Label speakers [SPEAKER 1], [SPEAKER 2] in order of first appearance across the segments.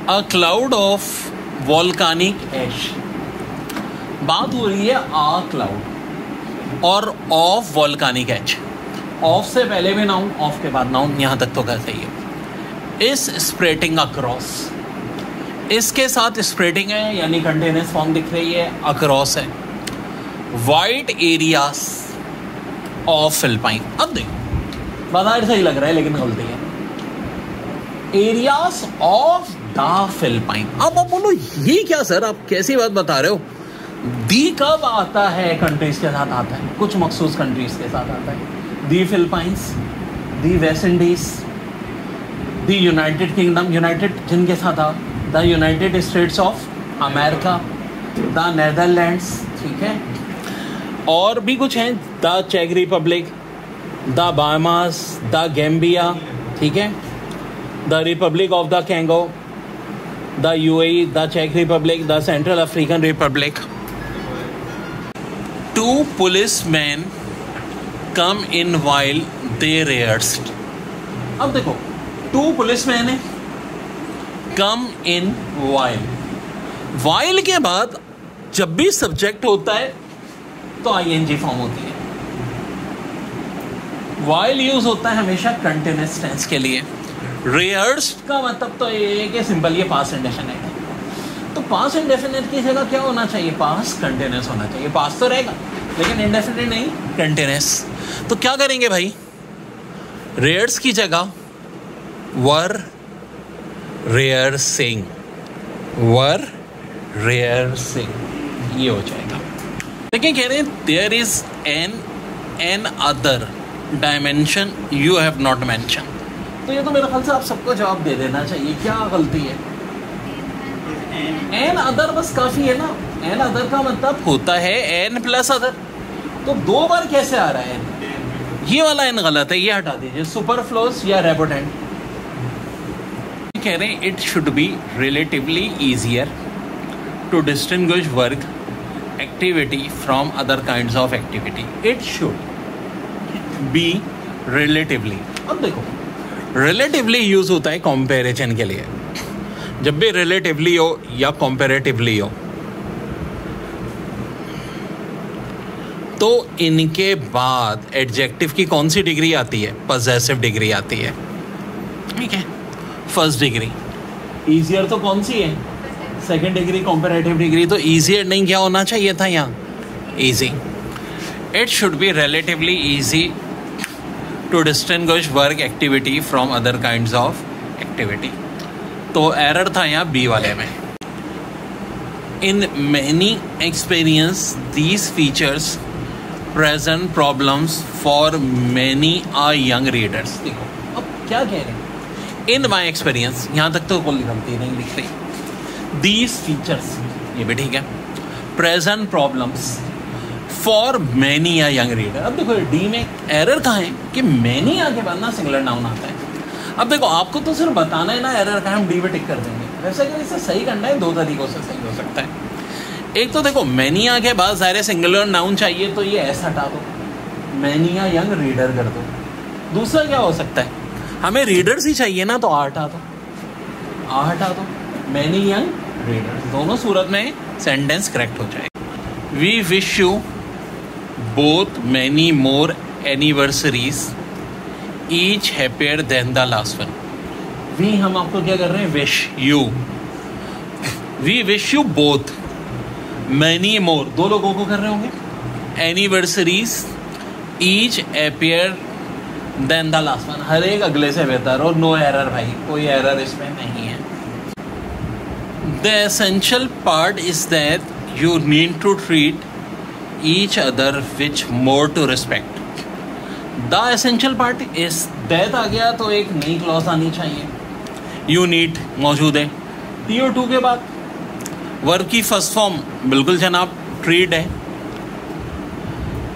[SPEAKER 1] A cloud of वॉल्कानिक ऐश। बात हो रही है आ क्लाउड और ऑफ वॉल्कानिक ऐश। ऑफ से पहले भी नाउन, ऑफ के बाद नाउन, यहाँ तक तो कर सही है। इस स्प्रेडिंग अक्रॉस, इसके साथ स्प्रेडिंग है यानी कंटिन्यूअस फॉर्म दिख रही है, अक्रॉस है। Wide areas of Philippine. अब देखो बाजार सही लग रहा है लेकिन गलती है। Areas of the Philippine. अब आप बोलो ये क्या सर, आप कैसी बात बता रहे हो? दी कब आता है? कंट्रीज के साथ आता है, कुछ मखसूस कंट्रीज के साथ आता है। The Philippines, the West Indies, the United Kingdom, United जिनके साथ आ, the United States of America, the Netherlands, ठीक है, और भी कुछ हैं, द चेक Republic, the Bahamas, the Gambia, ठीक है, the Republic of the Congo, the UAE, the चेक Republic, the Central African Republic. Two policeman come in while they rehearsed। अब देखो टू पुलिसमैन है, कम इन वाइल। वाइल के बाद जब भी सब्जेक्ट होता है तो आईएनजी फॉर्म होती है। वाइल यूज होता है हमेशा कंटिन्यूअस टेंस के लिए। rehearsed का मतलब तो ये है कि सिंपल ये पास्ट इंडेफिनिट है। तो पास्ट इंडेफिनिट की जगह क्या होना चाहिए? पास्ट कंटिन्यूअस होना चाहिए। पास्ट तो रहेगा लेकिन इंडेफिनिट नहीं, कंटिन्यूअस। तो क्या करेंगे भाई? रेयर्स की जगह वर रेयर्सिंग, वर रेयर्सिंग ये हो जाएगा। लेकिन कह रहे हैं there is another dimension you have not mention. तो ये तो मेरे ख्याल से आप सबको जवाब दे देना चाहिए। क्या गलती है? एन अदर बस काफी है ना। एन अदर का मतलब होता है एन प्लस अदर। तो दो बार कैसे आ रहा है एन? ये वाला एन गलत है, ये हटा दीजिए। सुपरफ्लोस या रेपोटेंट। कह रहे हैं it should be relatively easier to distinguish work activity from other kinds of activity. It should be relatively. अब देखो रिलेटिवली यूज होता है कंपैरिजन के लिए। जब भी रिलेटिवली हो या कंपैरेटिवली हो तो इनके बाद एडजेक्टिव की कौन सी डिग्री आती है? पॉजेसिव डिग्री आती है, ठीक है, फर्स्ट डिग्री। ईजियर तो कौन सी है? Second degree, comparative degree. तो ईजियर नहीं क्या होना चाहिए था यहाँ? Easy. It should be relatively easy to distinguish work activity from other kinds of activity. तो एरर था यहाँ बी वाले में। In many experience these features present problems for many our young readers. देखो अब क्या कह रहे हैं? इन माई एक्सपीरियंस, यहाँ तक तो कोई गलती नहीं लिख रही। दीज फीचर्स ये भी ठीक है। Present problems for many our young reader. अब देखो डी में एरर कहाँ है कि मैनी आगे बाद ना सिंगुलर नाउन आता है। अब देखो आपको तो सिर्फ बताना है ना एरर का, हम डी में टिक कर देंगे। वैसे अगर इसे सही करना है दो तरीकों से सही हो सकता है। एक तो देखो मैनिया के बाद सारे सिंगुलर नाउन चाहिए तो ये ऐसा हटा दो, मैनिया यंग रीडर कर दो। दूसरा क्या हो सकता है? हमें रीडर्स ही चाहिए ना, तो आ हटा दो, आ हटा दो, मैनी यंग रीडर। दोनों सूरत में सेंटेंस करेक्ट हो जाएगा। We wish you both many more anniversaries each happier than the last one. We हम आपको क्या कर रहे हैं? Wish you. We wish you both many more, दो लोगों को कर रहे होंगे। Anniversaries each happier than the last one, हर एक अगले से बेहतर। और नो एरर भाई, कोई एरर इसमें नहीं है। The essential part is that you need to treat each other which more to respect. The essential part is that आ गया तो एक नई क्लॉज आनी चाहिए। यू नीड मौजूद है। TO2 के बाद वर्ब की फर्स्ट फॉर्म बिल्कुल जनाब ट्रीट है।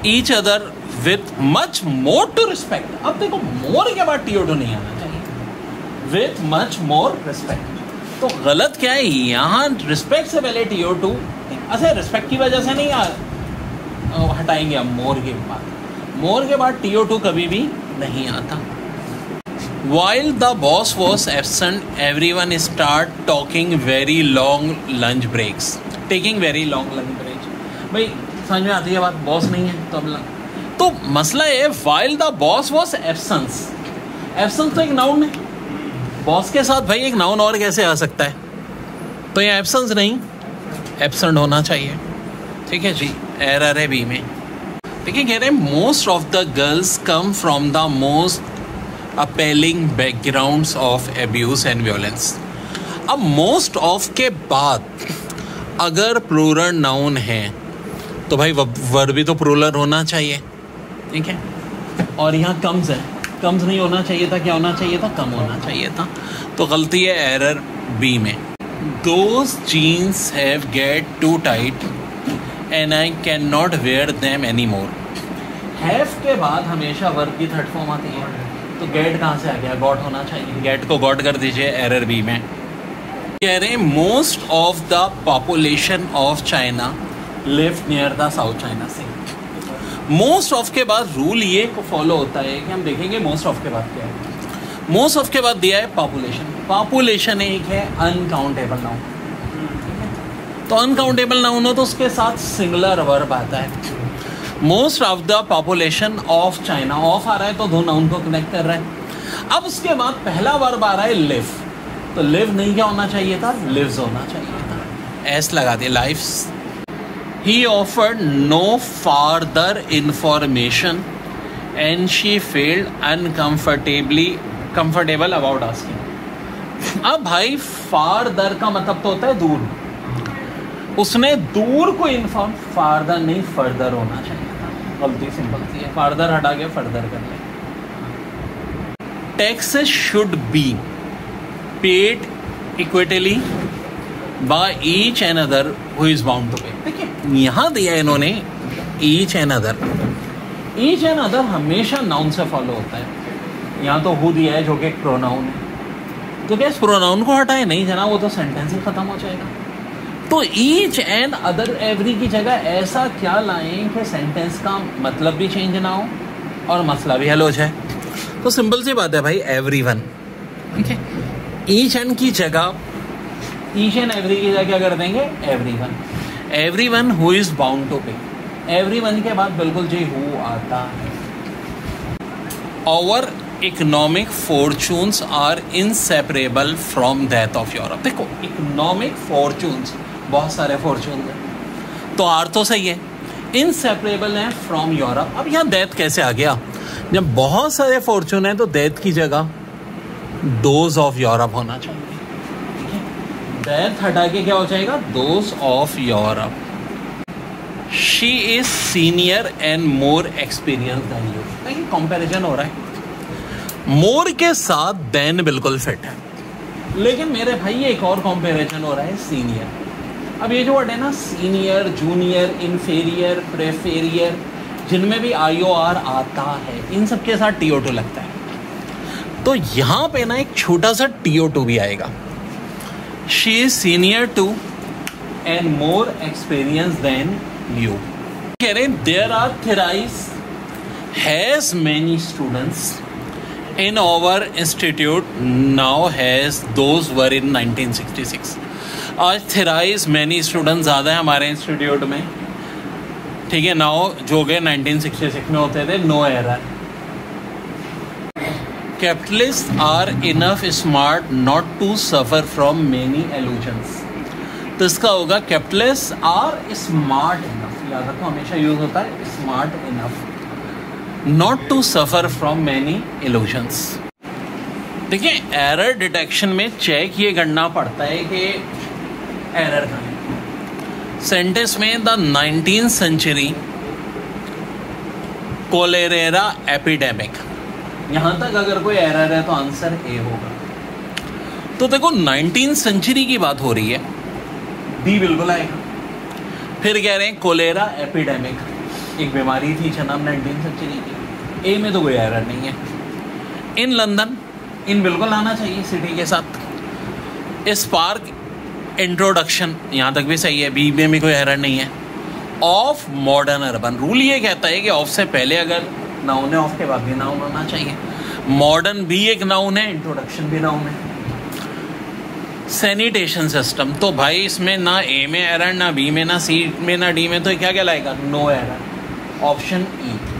[SPEAKER 1] Each other with much more to respect. अब देखो मोर के बाद TO2 नहीं आना चाहिए, विथ मच मोर रिस्पेक्ट। तो गलत क्या है यहाँ? रिस्पेक्ट से पहले TO2। अच्छा रिस्पेक्ट की वजह से नहीं हटाएंगे हम मोर के बाद। मोर के बाद TO2 कभी भी नहीं आता। While the boss was absent, everyone start talking very long lunch breaks. Taking very long lunch breaks. भाई समझ में आती है बात, बॉस नहीं है तो अब तो मसला है while the boss was absence. Absence तो एक नाउन है, बॉस के साथ भाई एक नाउन और कैसे आ सकता है? तो ये एब्सेंस नहीं, एब्सेंट होना चाहिए। ठीक है जी, एरर है बी में। देखिए कह रहे हैं most of the girls come from the most appealing backgrounds of abuse and violence. अब मोस्ट ऑफ के बाद अगर प्लूरल नाउन है तो भाई वर्ब भी तो प्लूरल होना चाहिए। ठीक है, और यहाँ कम्स है, कम्स नहीं होना चाहिए था, क्या होना चाहिए था? कम होना चाहिए था। तो गलती है एरर बी में। Those jeans have get too tight and I cannot wear them anymore. Have के बाद हमेशा वर्ब की थर्ड फॉर्म आती है, तो गेट कहाँ से आ गया? गॉट होना चाहिए, गेट को गॉट कर दीजिए, एरर बी में। कह रहे हैं most of the population of China live near the South China Sea. Most of के बाद रूल ये को फॉलो होता है कि हम देखेंगे मोस्ट ऑफ के बाद क्या है। मोस्ट ऑफ के बाद दिया है पॉपुलेशन। पॉपुलेशन एक है अनकाउंटेबल नाउन, तो अनकाउंटेबल नाउन हो तो उसके साथ सिंगुलर वर्ब आता है। Most of the population of China, of आ रहा है तो दो नाउन को कनेक्ट कर रहा है। अब उसके बाद पहला वर्ब आ रहा है लिव, तो लिव नहीं क्या होना चाहिए था? लिव्स होना चाहिए था, एस लगा दिया, lives. He offered no further information and she felt uncomfortable about asking. अब भाई फारदर का मतलब तो होता है दूर, उसने दूर को इन्फॉर्म, फारदर नहीं फर्दर होना चाहिए था, गलती सिंपल सी है, फारदर हटा के फर्दर कर ले। Taxes should be paid equitably by each and other who is bound to pay. देखिए यहाँ दिया इन्होंने each and other, each and other हमेशा नाउन से फॉलो होता है। यहाँ तो हु दिया है जो कि एक प्रोनाउन है, तो क्या इस प्रोनाउन को हटाए? नहीं जनाब, वो तो सेंटेंस ही खत्म हो जाएगा। तो ईच एंड अदर एवरी की जगह ऐसा क्या लाएं कि सेंटेंस का मतलब भी चेंज ना हो और मसला भी हल हो जाए। तो सिंपल सी बात है भाई, एवरीवन। ठीक है, ईच एंड की जगह, ईच एंड एवरी की जगह क्या कर देंगे? Everyone. Everyone who is bound to pay, everyone के बाद बिल्कुल जी हु आता है। और economic fortunes are inseparable from that of Europe. देखो इकोनॉमिक फॉर्चून्स, बहुत सारे फॉर्चून हैं, तो आर तो सही है, इनसेपरेबल है फ्रॉम यूरोप। अब यहाँ दैट कैसे आ गया? जब बहुत सारे फॉर्चून है तो दैट की जगह दोज ऑफ यूरोप होना चाहिए। दैट हटा के क्या हो जाएगा? Those of Europe. She is senior and more experience than you. देखिए कंपैरिजन हो रहा है, मोर के साथ देन बिल्कुल फिट है, लेकिन मेरे भाई ये एक और कंपैरिजन हो रहा है, सीनियर। अब ये जो वर्ड है ना, सीनियर, जूनियर, इन्फीरियर, प्रेफेरियर, जिनमें भी IOR आता है, इन सब के साथ TO2 लगता है। तो यहाँ पे ना एक छोटा सा TO2 भी आएगा। She is senior to and more experience than you. कह रहे there are thrice has many students in our institute now has those were in 1966। आज थ्राइस मैनी स्टूडेंट ज़्यादा है हमारे इंस्टीट्यूट में। ठीक है, नाउ जो गए 1966 में होते थे, no error. Capitalist are enough smart not to suffer from many illusions. तो इसका होगा कैपिटलिस्ट आर स्मार्ट इनफ, याद रखो हमेशा यूज होता है smart enough not to suffer from many illusions। देखिए एरर डिटेक्शन में चेक ये करना पड़ता है कि एरर कहाँ है। सेंटेंस में the 19th century cholera epidemic, यहाँ तक अगर कोई एरर है तो आंसर ए होगा। तो देखो 19th सेंचुरी की बात हो रही है, बी बिल्कुल आएगा। फिर कह रहे हैं कोलेरा एपिडेमिक, एक बीमारी थी जनाब 19th सेंचुरी की, ए में तो कोई एरर नहीं है। इन लंदन, इन बिल्कुल आना चाहिए सिटी के साथ। स्पार्क इंट्रोडक्शन, यहाँ तक भी सही है, बी में भी कोई एरर नहीं है। ऑफ मॉडर्न अर्बन, रूल ये कहता है कि ऑफ से पहले अगर नाउन है, ऑफ के बाद भी नाउन होना चाहिए। मॉडर्न भी एक नाउन है, इंट्रोडक्शन भी नाउन है। सैनिटेशन सिस्टम, तो भाई इसमें ना ए में एरर, ना बी में, ना सी में, ना डी में, तो क्या कहलाएगा? No error. ऑप्शन ई।